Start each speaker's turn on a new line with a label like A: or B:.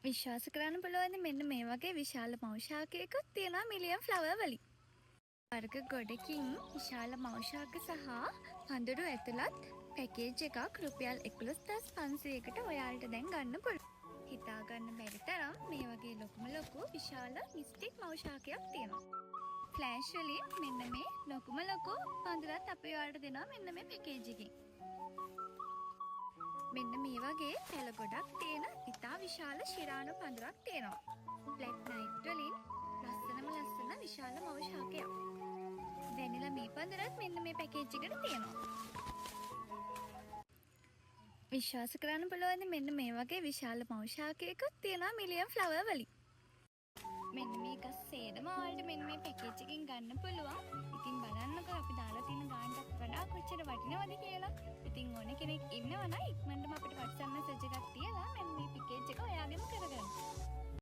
A: විශ්වාස කරන්න පුළුවන් මෙන්න මේ වගේ විශාල මෞෂාකයකුත් තියෙනවා මිලියන් ෆ්ලවර් වලින්. වර්ග ගොඩකින් විශාල මෞෂාක සහ පඳුරු ඇතුළත් පැකේජ් එකක් රුපියල් 11,500කට ඔයාලට දැන් ගන්න පුළුවන්. හිතා ගන්න බැරි තරම් මේ වගේ ලොකුම ලොකු විශාල මිස්ටික් මෞෂාකයක් තියෙනවා. ෆ්ලෑෂ් වලින් මෙන්න මේ ලොකුම ලොකු පඳුරත් අපි ඔයාලට දෙනවා මෙන්න මේ පැකේජ් එකකින්. මෙන්න මේ වගේ පැල ගොඩක් තියෙන ඉතා විශාල ශිරාණු පඳුරක් තියෙනවා. බ්ලැක් නයිට් වලින් ලස්සන විශාල මෞෂාකයක්. වැනිලා මේ පඳුරත් මෙන්න මේ පැකේජ් එකට තියෙනවා. විශ්වාස කරන්න පුළුවන් මෙන්න මේ වගේ විශාල මෞෂාකයකුත් තියෙනවා මිලියන් ෆ්ලවර් වලින්. මෙන්න මේ ගස් සේරම ඔයාලට මෙන්න මේ පැකේජ් එකකින් ගන්න පුළුවන්. ඉතින් බලන්නකෝ අපි දාලා තියෙන ගානටත් වඩා කොච්චර වටිනවද කියලා. ඉතින් ඕන කෙනෙක් ඉන්නවා නම් ඉක්මනටම අපිට WhatsApp message එකක් තියලා මෙන්න මේ